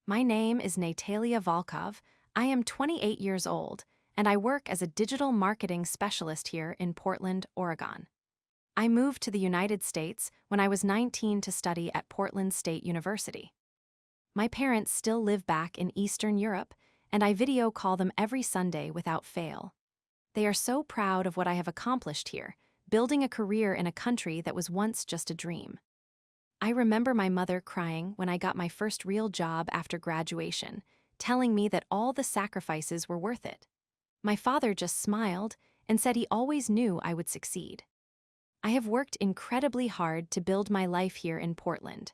My name is Natalia Volkov. I am 28 years old, and I work as a digital marketing specialist here in Portland, Oregon. I moved to the United States when I was 19 to study at Portland State University. My parents still live back in Eastern Europe, and I video call them every Sunday without fail. They are so proud of what I have accomplished here, building a career in a country that was once just a dream. I remember my mother crying when I got my first real job after graduation, telling me that all the sacrifices were worth it. My father just smiled and said he always knew I would succeed. I have worked incredibly hard to build my life here in Portland.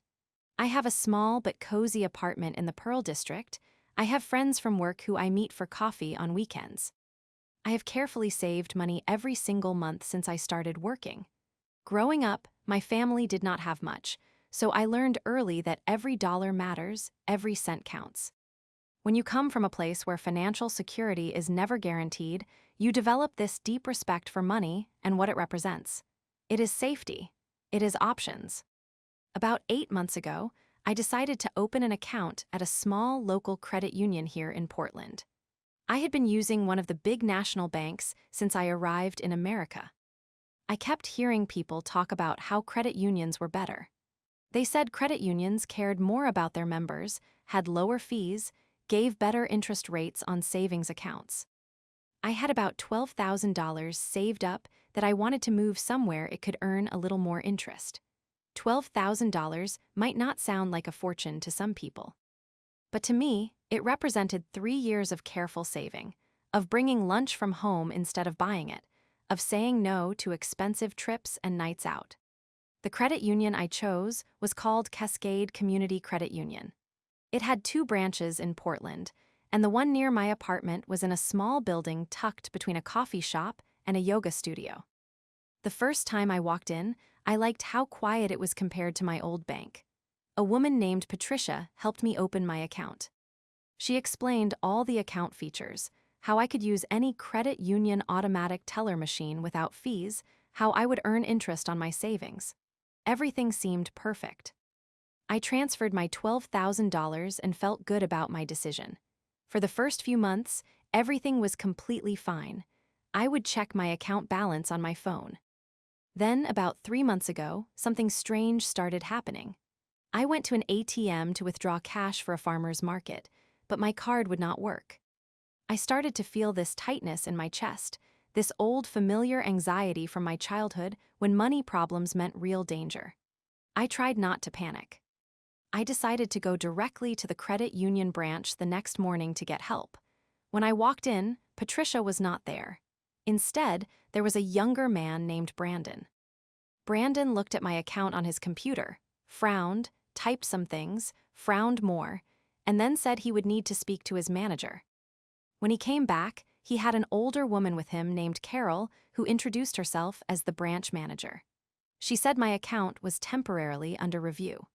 I have a small but cozy apartment in the Pearl District. I have friends from work who I meet for coffee on weekends. I have carefully saved money every single month since I started working. Growing up, my family did not have much, so I learned early that every dollar matters, every cent counts. When you come from a place where financial security is never guaranteed, you develop this deep respect for money and what it represents. It is safety. It is options. About 8 months ago, I decided to open an account at a small local credit union here in Portland. I had been using one of the big national banks since I arrived in America. I kept hearing people talk about how credit unions were better. They said credit unions cared more about their members, had lower fees, gave better interest rates on savings accounts. I had about $12,000 saved up that I wanted to move somewhere it could earn a little more interest. $12,000 might not sound like a fortune to some people. But to me, it represented 3 years of careful saving, of bringing lunch from home instead of buying it, of saying no to expensive trips and nights out. The credit union I chose was called Cascade Community Credit Union. It had 2 branches in Portland, and the one near my apartment was in a small building tucked between a coffee shop and a yoga studio. The first time I walked in, I liked how quiet it was compared to my old bank. A woman named Patricia helped me open my account. She explained all the account features, how I could use any credit union automatic teller machine without fees, how I would earn interest on my savings. Everything seemed perfect. I transferred my $12,000 and felt good about my decision. For the first few months, everything was completely fine. I would check my account balance on my phone. Then, about 3 months ago, something strange started happening. I went to an ATM to withdraw cash for a farmer's market, but my card would not work. I started to feel this tightness in my chest, this old familiar anxiety from my childhood when money problems meant real danger. I tried not to panic. I decided to go directly to the credit union branch the next morning to get help. When I walked in, Patricia was not there. Instead, there was a younger man named Brandon. Brandon looked at my account on his computer, frowned, typed some things, frowned more, and then said he would need to speak to his manager. When he came back, he had an older woman with him named Carol who introduced herself as the branch manager. She said my account was temporarily under review.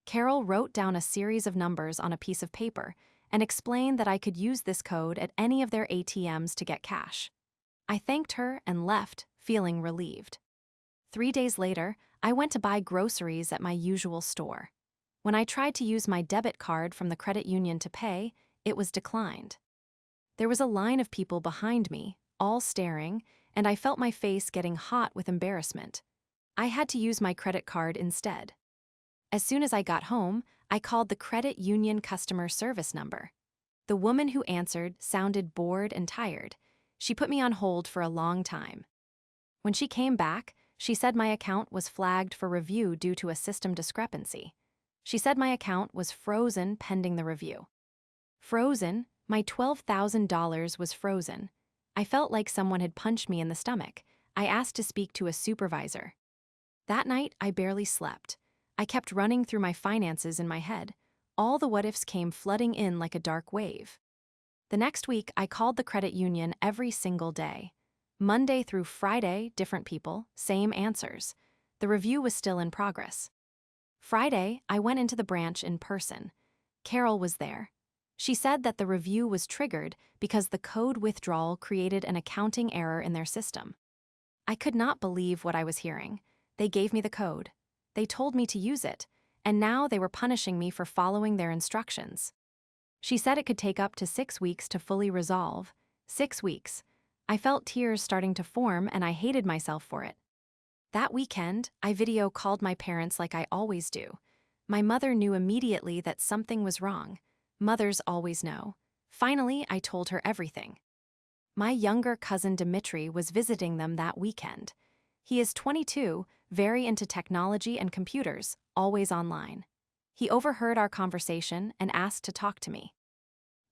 Carol wrote down a series of numbers on a piece of paper and explained that I could use this code at any of their ATMs to get cash. I thanked her and left, feeling relieved. 3 days later, I went to buy groceries at my usual store. When I tried to use my debit card from the credit union to pay, it was declined. There was a line of people behind me, all staring, and I felt my face getting hot with embarrassment. I had to use my credit card instead. As soon as I got home, I called the credit union customer service number. The woman who answered sounded bored and tired. She put me on hold for a long time. When she came back, she said my account was flagged for review due to a system discrepancy. She said my account was frozen pending the review. Frozen? My $12,000 was frozen. I felt like someone had punched me in the stomach. I asked to speak to a supervisor. That night, I barely slept. I kept running through my finances in my head. All the what-ifs came flooding in like a dark wave. The next week, I called the credit union every single day. Monday through Friday, different people, same answers. The review was still in progress. Friday, I went into the branch in person. Carol was there. She said that the review was triggered because the code withdrawal created an accounting error in their system. I could not believe what I was hearing. They gave me the code. They told me to use it, and now they were punishing me for following their instructions. She said it could take up to 6 weeks to fully resolve. 6 weeks. I felt tears starting to form and I hated myself for it. That weekend, I video called my parents like I always do. My mother knew immediately that something was wrong. Mothers always know. Finally, I told her everything. My younger cousin Dimitri was visiting them that weekend. He is 22, very into technology and computers, always online. He overheard our conversation and asked to talk to me.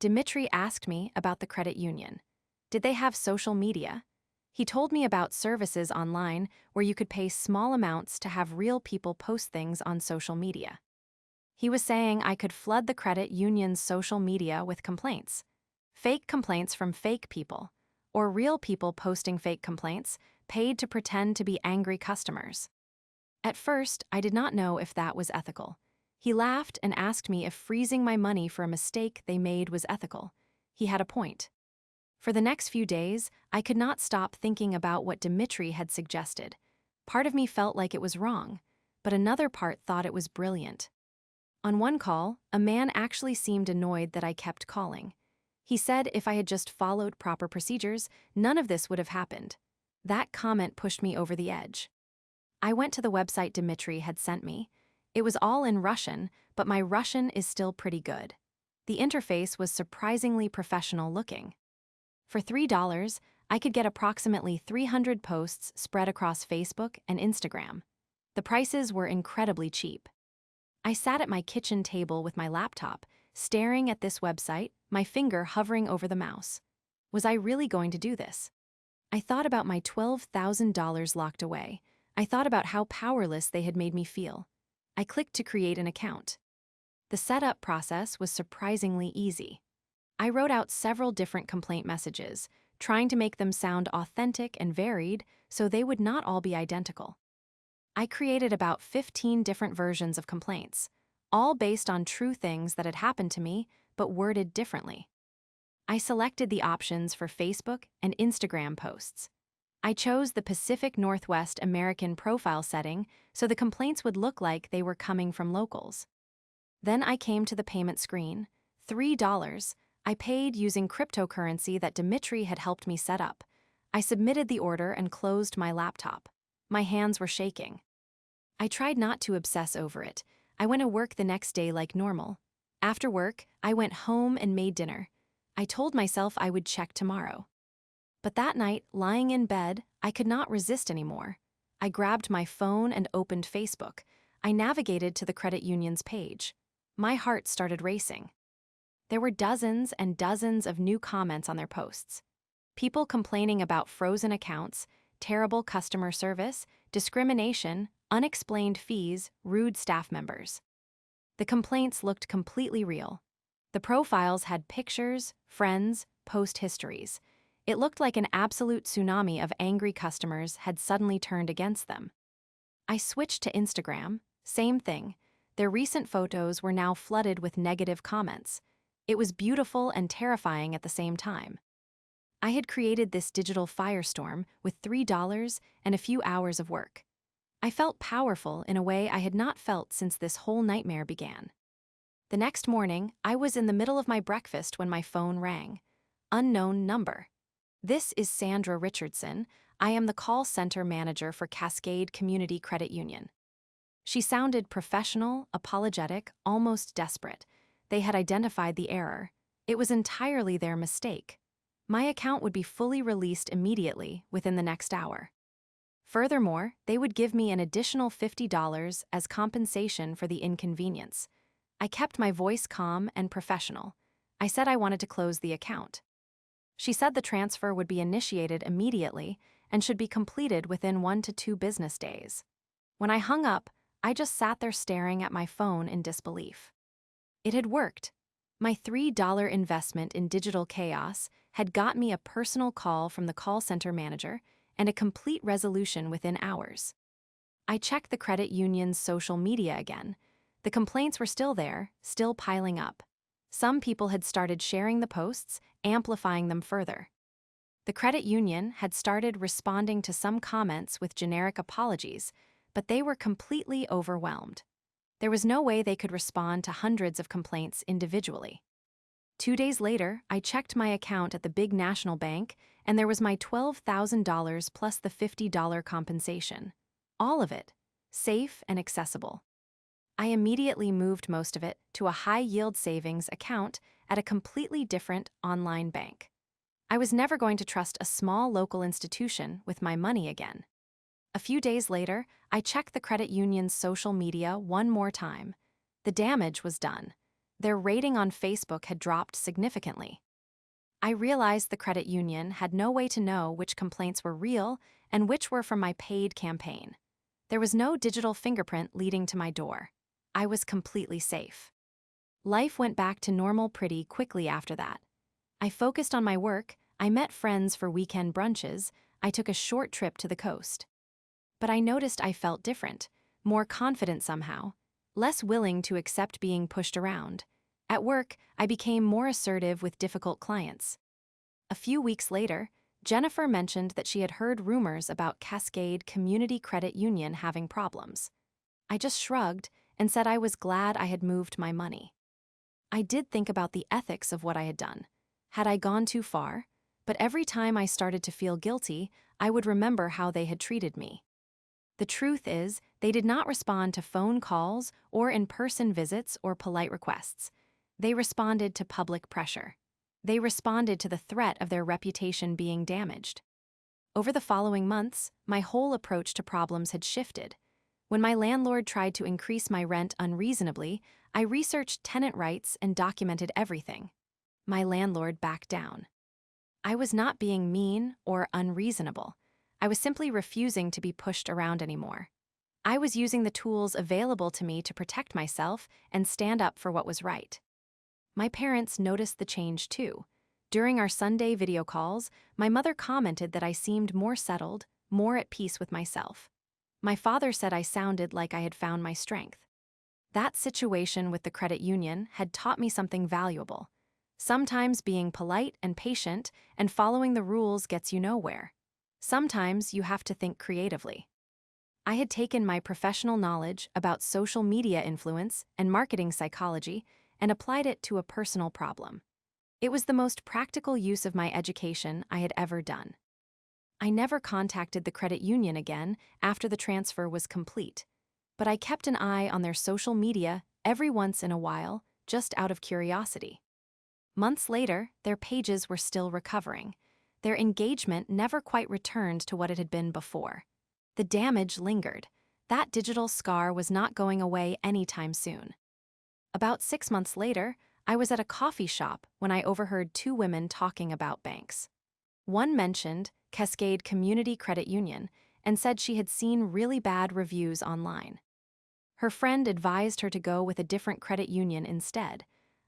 Dimitri asked me about the credit union. Did they have social media? He told me about services online where you could pay small amounts to have real people post things on social media. He was saying I could flood the credit union's social media with complaints. Fake complaints from fake people, or real people posting fake complaints, paid to pretend to be angry customers. At first, I did not know if that was ethical. He laughed and asked me if freezing my money for a mistake they made was ethical. He had a point. For the next few days, I could not stop thinking about what Dimitri had suggested. Part of me felt like it was wrong, but another part thought it was brilliant. On one call, a man actually seemed annoyed that I kept calling. He said if I had just followed proper procedures, none of this would have happened. That comment pushed me over the edge. I went to the website Dimitri had sent me. It was all in Russian, but my Russian is still pretty good. The interface was surprisingly professional looking. For $3, I could get approximately 300 posts spread across Facebook and Instagram. The prices were incredibly cheap. I sat at my kitchen table with my laptop, staring at this website, my finger hovering over the mouse. Was I really going to do this? I thought about my $12,000 locked away. I thought about how powerless they had made me feel. I clicked to create an account. The setup process was surprisingly easy. I wrote out several different complaint messages, trying to make them sound authentic and varied so they would not all be identical. I created about 15 different versions of complaints, all based on true things that had happened to me, but worded differently. I selected the options for Facebook and Instagram posts. I chose the Pacific Northwest American profile setting so the complaints would look like they were coming from locals. Then I came to the payment screen. $3. I paid using cryptocurrency that Dimitri had helped me set up. I submitted the order and closed my laptop. My hands were shaking. I tried not to obsess over it. I went to work the next day like normal. After work, I went home and made dinner. I told myself I would check tomorrow. But that night, lying in bed, I could not resist anymore. I grabbed my phone and opened Facebook. I navigated to the credit union's page. My heart started racing. There were dozens and dozens of new comments on their posts. People complaining about frozen accounts, terrible customer service, discrimination, unexplained fees, rude staff members. The complaints looked completely real. The profiles had pictures, friends, post histories. It looked like an absolute tsunami of angry customers had suddenly turned against them. I switched to Instagram, same thing. Their recent photos were now flooded with negative comments. It was beautiful and terrifying at the same time. I had created this digital firestorm with $3 and a few hours of work. I felt powerful in a way I had not felt since this whole nightmare began. The next morning, I was in the middle of my breakfast when my phone rang. Unknown number. This is Sandra Richardson. I am the call center manager for Cascade Community Credit Union. She sounded professional, apologetic, almost desperate. They had identified the error. It was entirely their mistake. My account would be fully released immediately within the next hour. Furthermore, they would give me an additional $50 as compensation for the inconvenience. I kept my voice calm and professional. I said I wanted to close the account. She said the transfer would be initiated immediately and should be completed within 1 to 2 business days. When I hung up, I just sat there staring at my phone in disbelief. It had worked. My $3 investment in digital chaos had got me a personal call from the call center manager and a complete resolution within hours. I checked the credit union's social media again. The complaints were still there, still piling up. Some people had started sharing the posts, amplifying them further. The credit union had started responding to some comments with generic apologies, but they were completely overwhelmed. There was no way they could respond to hundreds of complaints individually. 2 days later, I checked my account at the big national bank, and there was my $12,000 plus the $50 compensation. All of it, safe and accessible. I immediately moved most of it to a high-yield savings account at a completely different online bank. I was never going to trust a small local institution with my money again. A few days later, I checked the credit union's social media one more time. The damage was done. Their rating on Facebook had dropped significantly. I realized the credit union had no way to know which complaints were real and which were from my paid campaign. There was no digital fingerprint leading to my door. I was completely safe. Life went back to normal pretty quickly after that. I focused on my work, I met friends for weekend brunches, I took a short trip to the coast. But I noticed I felt different, more confident somehow, less willing to accept being pushed around. At work, I became more assertive with difficult clients. A few weeks later, Jennifer mentioned that she had heard rumors about Cascade Community Credit Union having problems. I just shrugged and said I was glad I had moved my money. I did think about the ethics of what I had done. Had I gone too far? But every time I started to feel guilty, I would remember how they had treated me. The truth is, they did not respond to phone calls or in-person visits or polite requests. They responded to public pressure. They responded to the threat of their reputation being damaged. Over the following months, my whole approach to problems had shifted. When my landlord tried to increase my rent unreasonably, I researched tenant rights and documented everything. My landlord backed down. I was not being mean or unreasonable. I was simply refusing to be pushed around anymore. I was using the tools available to me to protect myself and stand up for what was right. My parents noticed the change too. During our Sunday video calls, my mother commented that I seemed more settled, more at peace with myself. My father said I sounded like I had found my strength. That situation with the credit union had taught me something valuable. Sometimes being polite and patient and following the rules gets you nowhere. Sometimes you have to think creatively. I had taken my professional knowledge about social media influence and marketing psychology and applied it to a personal problem. It was the most practical use of my education I had ever done. I never contacted the credit union again after the transfer was complete, but I kept an eye on their social media every once in a while, just out of curiosity. Months later, their pages were still recovering. Their engagement never quite returned to what it had been before. The damage lingered. That digital scar was not going away anytime soon. About 6 months later, I was at a coffee shop when I overheard two women talking about banks. One mentioned Cascade Community Credit Union and said she had seen really bad reviews online. Her friend advised her to go with a different credit union instead.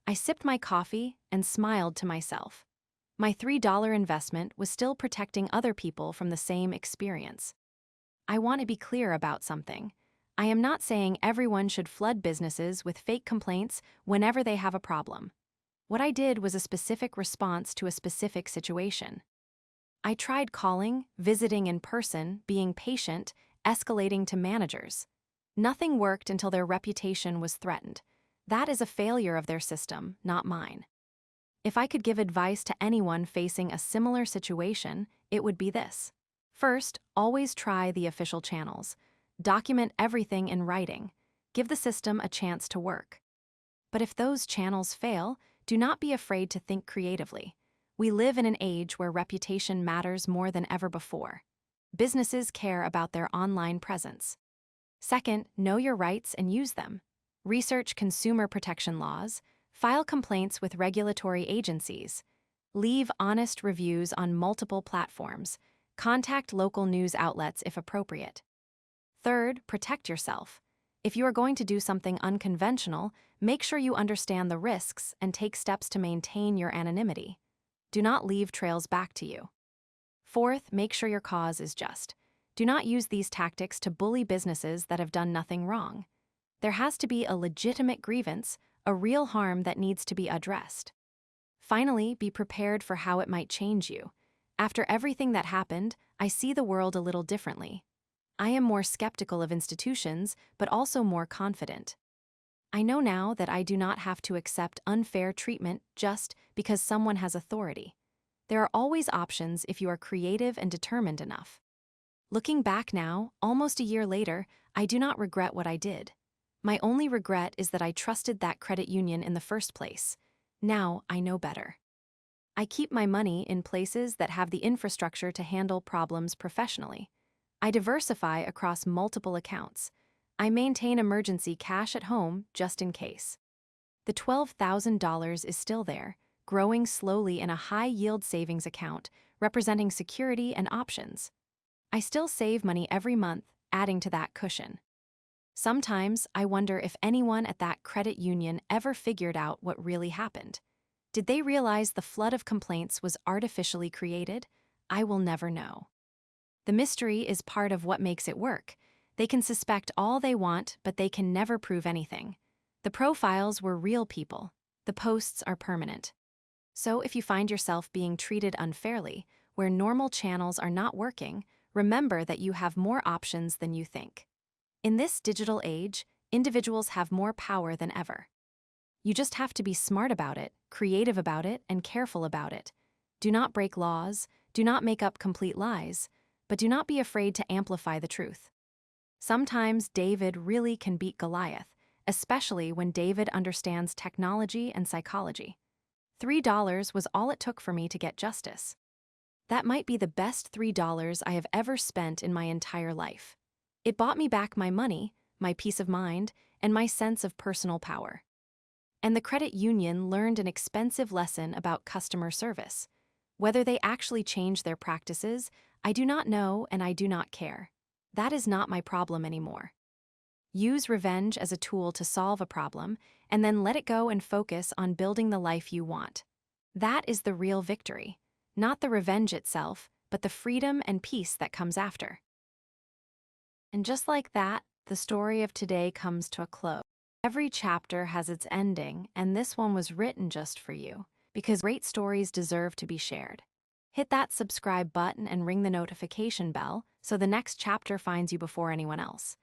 I sipped my coffee and smiled to myself. My $3 investment was still protecting other people from the same experience. I want to be clear about something. I am not saying everyone should flood businesses with fake complaints whenever they have a problem. What I did was a specific response to a specific situation. I tried calling, visiting in person, being patient, escalating to managers. Nothing worked until their reputation was threatened. That is a failure of their system, not mine. If I could give advice to anyone facing a similar situation, it would be this. First, always try the official channels. Document everything in writing. Give the system a chance to work. But if those channels fail, do not be afraid to think creatively. We live in an age where reputation matters more than ever before. Businesses care about their online presence. Second, know your rights and use them. Research consumer protection laws. File complaints with regulatory agencies. Leave honest reviews on multiple platforms. Contact local news outlets if appropriate. Third, protect yourself. If you are going to do something unconventional, make sure you understand the risks and take steps to maintain your anonymity. Do not leave trails back to you. Fourth, make sure your cause is just. Do not use these tactics to bully businesses that have done nothing wrong. There has to be a legitimate grievance, a real harm that needs to be addressed. Finally, be prepared for how it might change you. After everything that happened, I see the world a little differently. I am more skeptical of institutions, but also more confident. I know now that I do not have to accept unfair treatment just because someone has authority. There are always options if you are creative and determined enough. Looking back now, almost a year later, I do not regret what I did. My only regret is that I trusted that credit union in the first place. Now I know better. I keep my money in places that have the infrastructure to handle problems professionally. I diversify across multiple accounts. I maintain emergency cash at home just in case. The $12,000 is still there, growing slowly in a high-yield savings account, representing security and options. I still save money every month, adding to that cushion. Sometimes I wonder if anyone at that credit union ever figured out what really happened. Did they realize the flood of complaints was artificially created? I will never know. The mystery is part of what makes it work. They can suspect all they want, but they can never prove anything. The profiles were real people. The posts are permanent. So if you find yourself being treated unfairly, where normal channels are not working, remember that you have more options than you think. In this digital age, individuals have more power than ever. You just have to be smart about it, creative about it, and careful about it. Do not break laws, do not make up complete lies, but do not be afraid to amplify the truth. Sometimes David really can beat Goliath, especially when David understands technology and psychology. $3 was all it took for me to get justice. That might be the best $3 I have ever spent in my entire life. It bought me back my money, my peace of mind, and my sense of personal power. And the credit union learned an expensive lesson about customer service. Whether they actually changed their practices, I do not know and I do not care. That is not my problem anymore. Use revenge as a tool to solve a problem, and then let it go and focus on building the life you want. That is the real victory. Not the revenge itself, but the freedom and peace that comes after. And just like that, the story of today comes to a close. Every chapter has its ending, and this one was written just for you, because great stories deserve to be shared. Hit that subscribe button and ring the notification bell so the next chapter finds you before anyone else.